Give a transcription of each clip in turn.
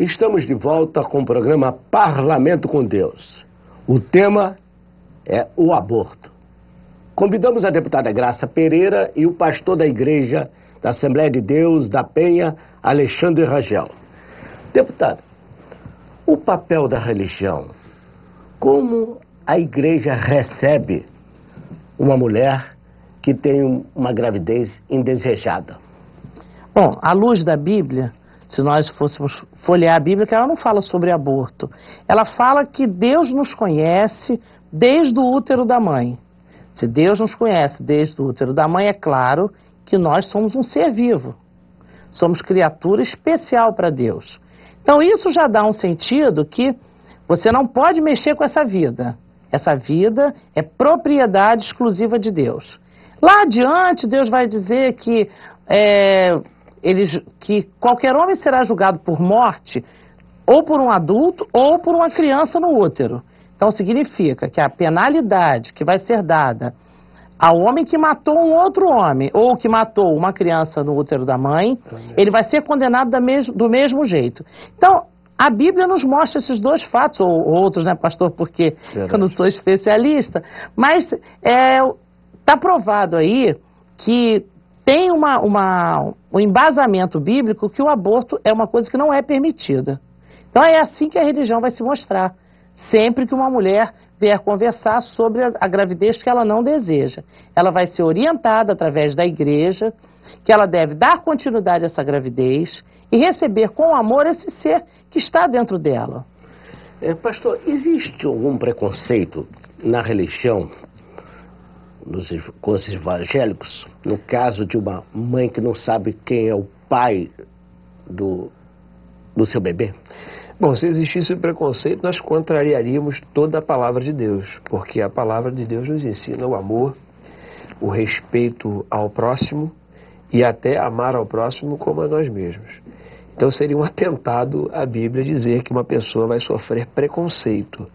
Estamos de volta com o programa Parlamento com Deus. O tema é o aborto. Convidamos a deputada Graça Pereira e o pastor da Igreja da Assembleia de Deus da Penha, Alexandre Rangel. Deputada, o papel da religião, como a Igreja recebe uma mulher que tem uma gravidez indesejada? Bom, à luz da Bíblia, se nós fôssemos folhear a Bíblia, que ela não fala sobre aborto. Ela fala que Deus nos conhece desde o útero da mãe. Se Deus nos conhece desde o útero da mãe, é claro que nós somos um ser vivo. Somos criatura especial para Deus. Então isso já dá um sentido que você não pode mexer com essa vida. Essa vida é propriedade exclusiva de Deus. Lá adiante, Deus vai dizer que que qualquer homem será julgado por morte, ou por um adulto, ou por uma criança no útero. Então significa que a penalidade que vai ser dada ao homem que matou um outro homem, ou que matou uma criança no útero da mãe, ele vai ser condenado do mesmo jeito. Então, a Bíblia nos mostra esses dois fatos, ou outros, né, pastor, porque eu não sou especialista, mas está provado aí que tem um embasamento bíblico que o aborto é uma coisa que não é permitida. Então é assim que a religião vai se mostrar. Sempre que uma mulher vier conversar sobre a gravidez que ela não deseja, ela vai ser orientada através da igreja, que ela deve dar continuidade a essa gravidez e receber com amor esse ser que está dentro dela. Pastor, existe algum preconceito na religião com os evangélicos, no caso de uma mãe que não sabe quem é o pai do seu bebê? Bom, se existisse preconceito, nós contrariaríamos toda a palavra de Deus, porque a palavra de Deus nos ensina o amor, o respeito ao próximo e até amar ao próximo como a nós mesmos. Então seria um atentado à Bíblia dizer que uma pessoa vai sofrer preconceito.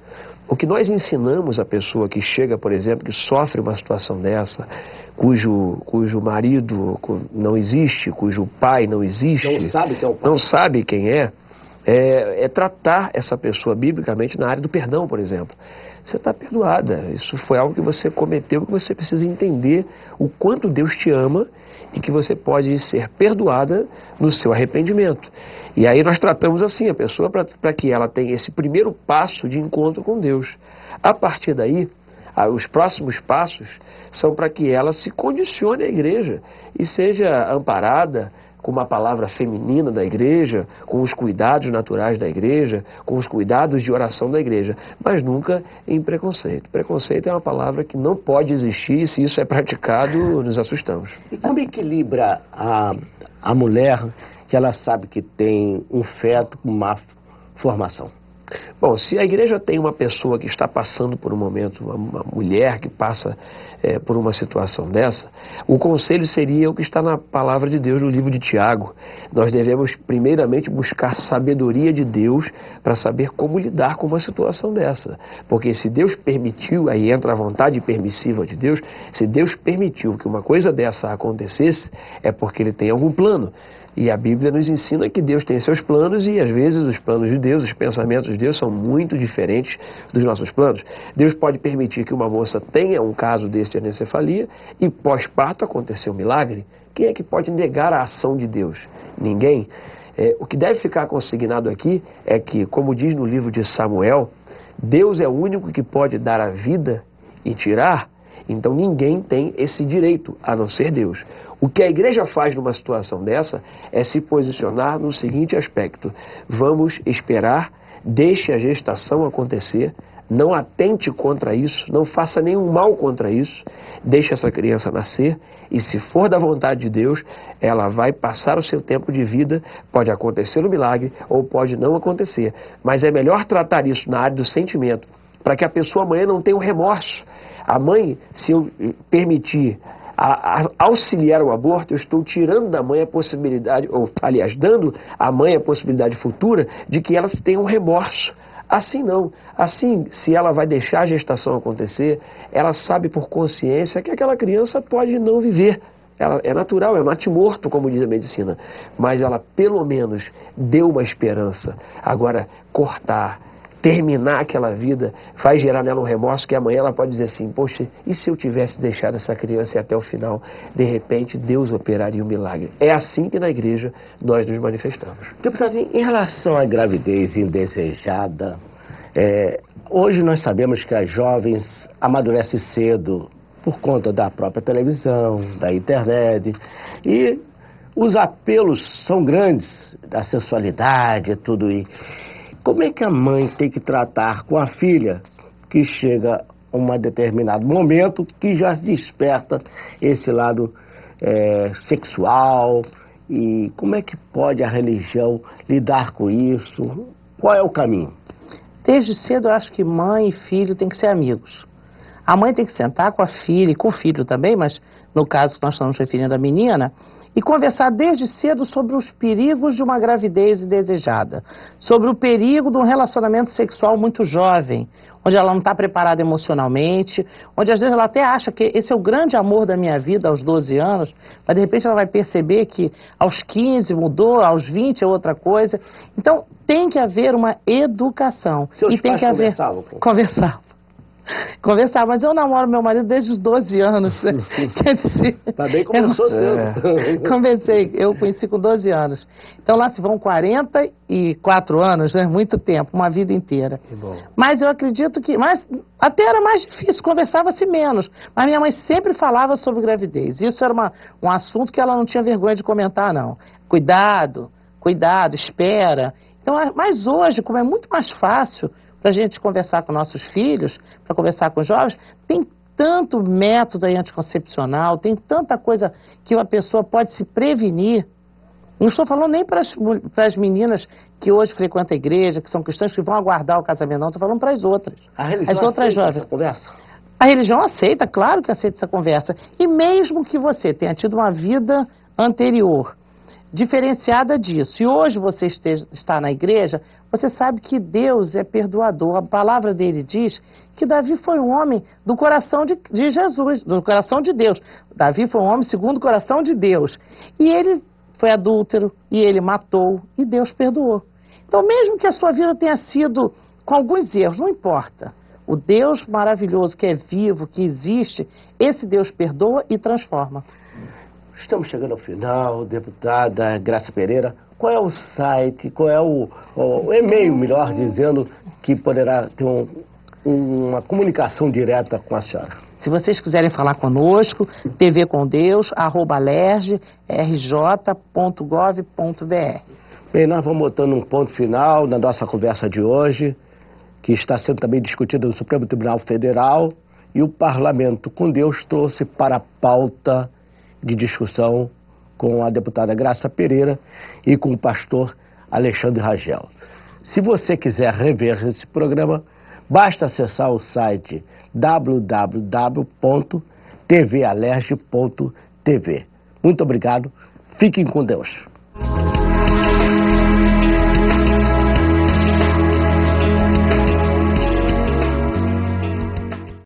O que nós ensinamos à pessoa que chega, por exemplo, que sofre uma situação dessa, cujo marido não existe, cujo pai não existe, não sabe quem é o pai, não sabe quem é tratar essa pessoa biblicamente na área do perdão, por exemplo. Você está perdoada, isso foi algo que você cometeu, que você precisa entender o quanto Deus te ama e que você pode ser perdoada no seu arrependimento. E aí nós tratamos assim a pessoa para que ela tenha esse primeiro passo de encontro com Deus. A partir daí, os próximos passos são para que ela se condicione à igreja e seja amparada com uma palavra feminina da igreja, com os cuidados naturais da igreja, com os cuidados de oração da igreja, mas nunca em preconceito. Preconceito é uma palavra que não pode existir e se isso é praticado, nos assustamos. E como equilibra a mulher que ela sabe que tem um feto com má formação? Bom, se a igreja tem uma pessoa que está passando por um momento, uma mulher que passa por uma situação dessa, o conselho seria o que está na palavra de Deus no livro de Tiago. Nós devemos primeiramente buscar sabedoria de Deus para saber como lidar com uma situação dessa. Porque se Deus permitiu, aí entra a vontade permissiva de Deus, se Deus permitiu que uma coisa dessa acontecesse, é porque Ele tem algum plano. E a Bíblia nos ensina que Deus tem seus planos e às vezes os planos de Deus, os pensamentos de Deus são muito diferentes dos nossos planos. Deus pode permitir que uma moça tenha um caso desse de anencefalia e pós-parto acontecer um milagre. Quem é que pode negar a ação de Deus? Ninguém. O que deve ficar consignado aqui é que, como diz no livro de Samuel, Deus é o único que pode dar a vida e tirar. Então ninguém tem esse direito, a não ser Deus. O que a igreja faz numa situação dessa é se posicionar no seguinte aspecto: vamos esperar, deixe a gestação acontecer, não atente contra isso, não faça nenhum mal contra isso, deixe essa criança nascer e, se for da vontade de Deus, ela vai passar o seu tempo de vida, pode acontecer um milagre ou pode não acontecer, mas é melhor tratar isso na área do sentimento, para que a pessoa amanhã não tenha um remorso. A mãe, se eu permitir auxiliar o aborto, eu estou tirando da mãe a possibilidade, ou aliás, dando à mãe a possibilidade futura de que ela tenha um remorso. Assim não. Assim, se ela vai deixar a gestação acontecer, ela sabe por consciência que aquela criança pode não viver. ela é natural, é natimorto, como diz a medicina, mas ela pelo menos deu uma esperança. Agora, cortar, terminar aquela vida, vai gerar nela um remorso que amanhã ela pode dizer assim, poxa, e se eu tivesse deixado essa criança ir até o final? De repente, Deus operaria um milagre. É assim que na igreja nós nos manifestamos. Deputado, em relação à gravidez indesejada, hoje nós sabemos que as jovens amadurecem cedo por conta da própria televisão, da internet, e os apelos são grandes da sensualidade e tudo isso. Como é que a mãe tem que tratar com a filha que chega a um determinado momento que já desperta esse lado sexual? E como é que pode a religião lidar com isso? Qual é o caminho? Desde cedo eu acho que mãe e filho têm que ser amigos. A mãe tem que sentar com a filha e com o filho também, mas no caso que nós estamos referindo à menina, e conversar desde cedo sobre os perigos de uma gravidez indesejada, sobre o perigo de um relacionamento sexual muito jovem, onde ela não está preparada emocionalmente, onde às vezes ela até acha que esse é o grande amor da minha vida aos 12 anos, mas de repente ela vai perceber que aos 15 mudou, aos 20 é outra coisa. Então tem que haver uma educação. Seus pais conversavam? Conversar, mas eu namoro meu marido desde os 12 anos. Quer dizer, também começou cedo. Comecei, eu conheci com 12 anos. Então lá se vão 44 anos, né? Muito tempo, uma vida inteira. Mas eu acredito que... Mas até era mais difícil, conversava-se menos. Mas minha mãe sempre falava sobre gravidez. Isso era um assunto que ela não tinha vergonha de comentar, não. Cuidado, espera. Então, mas hoje, como é muito mais fácil para a gente conversar com nossos filhos, para conversar com os jovens, tem tanto método aí anticoncepcional, tem tanta coisa que uma pessoa pode se prevenir. Não estou falando nem para as meninas que hoje frequentam a igreja, que são cristãs, que vão aguardar o casamento, não. Estou falando para as outras. A religião aceita essa conversa? A religião aceita, claro que aceita essa conversa. E mesmo que você tenha tido uma vida anterior diferenciada disso, e hoje você está na igreja, você sabe que Deus é perdoador. A palavra dele diz que Davi foi um homem do coração de Jesus, do coração de Deus. Davi foi um homem segundo o coração de Deus. E ele foi adúltero, e ele matou, e Deus perdoou. Então, mesmo que a sua vida tenha sido com alguns erros, não importa. O Deus maravilhoso que é vivo, que existe, esse Deus perdoa e transforma. Estamos chegando ao final, deputada Graça Pereira. Qual é o site, qual é o e-mail, melhor dizendo, que poderá ter uma comunicação direta com a senhora? Se vocês quiserem falar conosco, tvcondeus@lerj.gov.br. Bem, nós vamos botando um ponto final na nossa conversa de hoje, que está sendo também discutida no Supremo Tribunal Federal, e o Parlamento com Deus trouxe para a pauta de discussão com a deputada Graça Pereira e com o pastor Alexandre Ragel. Se você quiser rever esse programa, basta acessar o site www.tvalerj.tv. Muito obrigado, fiquem com Deus.